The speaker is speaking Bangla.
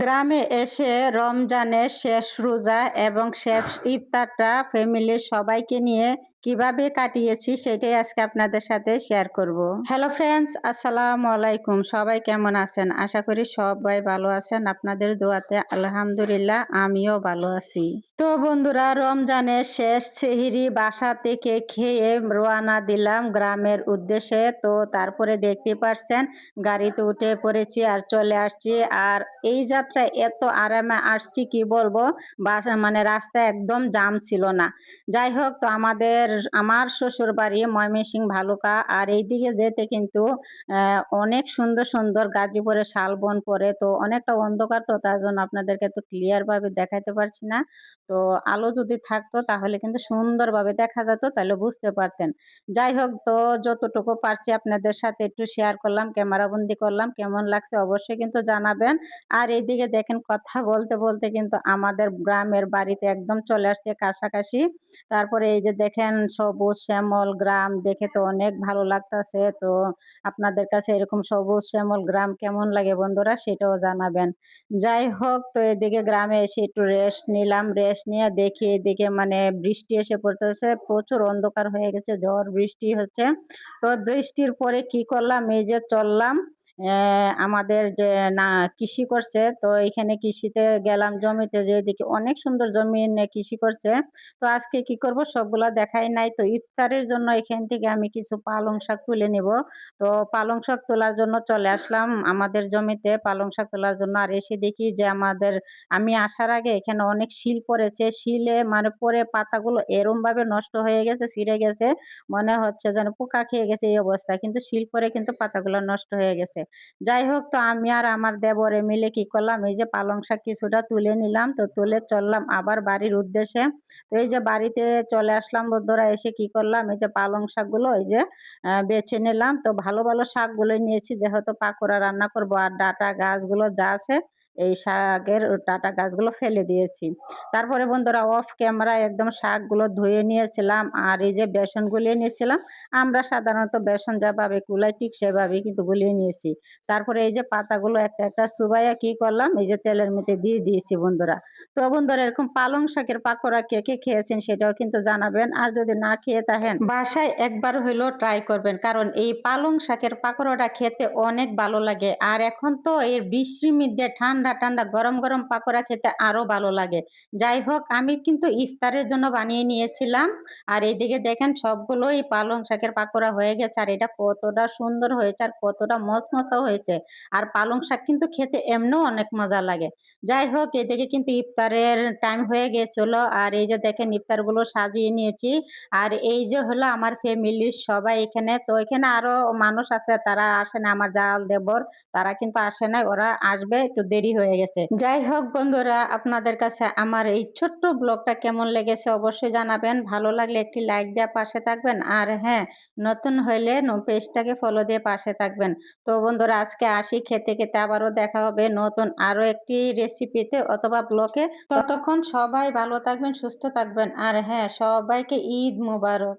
গ্রামে এসে রমজানের শেষ রোজা এবং শেষ ইফতারটা ফ্যামিলির সবাইকে নিয়ে কিভাবে কাটিয়েছি সেটাই আজকে আপনাদের সাথে শেয়ার করব। হ্যালো ফ্রেন্ডস, আসসালামু আলাইকুম। সবাই কেমন আছেন? আশা করি সবাই ভালো আছেন। আপনাদের দোয়াতে আলহামদুলিল্লাহ আমিও ভালো আছি। তো বন্ধুরা, রমজানের শেষ সেহরি বাসা থেকে খেয়ে রওনা দিলাম গ্রামের উদ্দেশ্যে। তো তারপরে দেখতে পারছেন গাড়িতে উঠে পড়েছি আর চলে আসছি। আর এই যাত্রায় এত আরামে আসছি কি বলবো, বাসা মানে রাস্তায় একদম জাম ছিল না। যাই হোক, তো আমার শ্বশুর বাড়ি ময়মনসিংহ ভালুকা। আর এইদিকে যেতে কিন্তু অনেক সুন্দর সুন্দর গাজীপুরের শালবন পড়ে, তো অনেকটা অন্ধকার, তো তার জন্য আপনাদেরকে তো ক্লিয়ার ভাবে দেখাতে পারছি না। তো আলো যদি থাকতো তাহলে কিন্তু সুন্দরভাবে দেখা যেত, তাহলে বুঝতে পারতেন। যাই হোক, তো যতটুকু পারছি আপনাদের সাথে একটু শেয়ার করলাম, ক্যামেরা বন্দি করলাম। কেমন লাগছে অবশ্যই কিন্তু জানাবেন। আর এইদিকে দেখেন, কথা বলতে বলতে কিন্তু আমাদের গ্রামের বাড়িতে একদম চলে আসছে কাছাকাছি। তারপরে এই যে দেখেন সবুজ শ্যামল গ্রাম, দেখে তো অনেক ভালো লাগতাছে। তো আপনাদের কাছে এরকম সবুজ শ্যামল গ্রাম কেমন লাগে বন্ধুরা, সেটাও জানাবেন। যাই হোক, তো এদিকে গ্রামে এসে একটু রেস্ট নিলাম। রেস্ট নিয়ে দেখি এদিকে মানে বৃষ্টি এসে পড়তেছে, প্রচুর অন্ধকার হয়ে গেছে, ঝড় বৃষ্টি হচ্ছে। তো বৃষ্টির পরে কি করলাম, এই যে চললাম আমাদের যে না কৃষি করছে, তো এখানে কৃষিতে গেলাম, জমিতে যে দেখি অনেক সুন্দর জমি কৃষি করছে। তো আজকে কি করব সবগুলা দেখাই নাই। তো ইফতারের জন্য এখান থেকে আমি কিছু পালং শাক তুলে নিব। তো পালং শাক তোলার জন্য চলে আসলাম আমাদের জমিতে পালং শাক তোলার জন্য। আর এসে দেখি যে আমি আসার আগে এখানে অনেক শিল পড়েছে। শিলে মানে পরে পাতাগুলো এরম ভাবে নষ্ট হয়ে গেছে, ছিঁড়ে গেছে, মনে হচ্ছে যেন পোকা খেয়ে গেছে এই অবস্থা। কিন্তু শিল পরে কিন্তু পাতাগুলো নষ্ট হয়ে গেছে। যাই হোক, তো আমি আর আমার দেবরে মিলে কি করলাম, এই যে পালং শাক কিছুটা তুলে নিলাম। তো তুলে চললাম আবার বাড়ির উদ্দেশ্যে। তো এই যে বাড়িতে চলে আসলাম বন্ধুরা, এসে কি করলাম, এই যে পালং শাকগুলো এই যে বেছে নিলাম। তো ভালো ভালো শাকগুলো নিয়েছি, যেহেতু পাকোড়া রান্না করব। আর ডাঁটা গাছগুলো যা আছে এই শাকের ডাঁটা গাছগুলো ফেলে দিয়েছি। তারপরে বন্ধুরা অফ ক্যামেরা একদম শাকগুলো ধুয়ে নিয়েছিলাম। আর এই যে বেসন গুলিয়ে নিয়েছিলাম। আমরা সাধারণত বেসন যেভাবে কুলাই ঠিক সেভাবেই কিন্তু গুলিয়ে নিয়েছি। তারপরে এই যে পাতাগুলো একটা একটা চুবাইয়া কি করলাম, এই যে তেলের মধ্যে দিয়ে দিয়েছি বন্ধুরা। তো বন্ধুরা, এরকম পালং শাকের পাকোড়া কে কে খেয়েছেন সেটাও কিন্তু জানাবেন। আর যদি না খেয়ে থাকেন বাসায় একবার হইলেও ট্রাই করবেন, কারণ এই পালং শাকের পাকোড়াটা খেতে অনেক ভালো লাগে। আর এখন তো এর বৃষ্টির মধ্যে ঠান্ডা ঠান্ডা গরম গরম পাকোড়া খেতে আরো ভালো লাগে। যাই হোক, আমি কিন্তু ইফতারের জন্য বানিয়ে নিয়েছিলাম। আর এইদিকে দেখেন সবগুলোই পালং শাকের পাকোড়া হয়ে গেছে। আর এটা কতটা সুন্দর হয়েছে আর কতটা মচমচা হয়েছে। আর পালং শাক কিন্তু খেতে এমনিও অনেক মজা লাগে। যাই হোক, এদিকে কিন্তু ইফতারের টাইম হয়ে গেছিল। আর এই যে দেখেন ইফতার গুলো সাজিয়ে নিয়েছি। আর এই যে হলো আমার ফ্যামিলির সবাই এখানে। তো এখানে আরো মানুষ আছে, তারা আসে না, আমার জাল দেবর তারা কিন্তু আসে নাই, ওরা আসবে, একটু দেরি হয়ে গেছে। যাই হোক বন্ধুরা, আপনাদের কাছে আমার এই ছোট্ট ব্লগটা কেমন লেগেছে অবশ্যই জানাবেন। ভালো লাগলে একটি লাইক দিয়ে পাশে থাকবেন। আর হ্যাঁ, নতুন হইলে পেজটাকে ফলো দিয়ে পাশে থাকবেন। তো বন্ধুরা, আজকে আসি, খেতে খেতে আবারও দেখা হবে নতুন আরো একটি রেসিপিতে অথবা ব্লগে। ততক্ষণ সবাই ভালো থাকবেন, সুস্থ থাকবেন। আর হ্যাঁ, সবাইকে ঈদ মোবারক।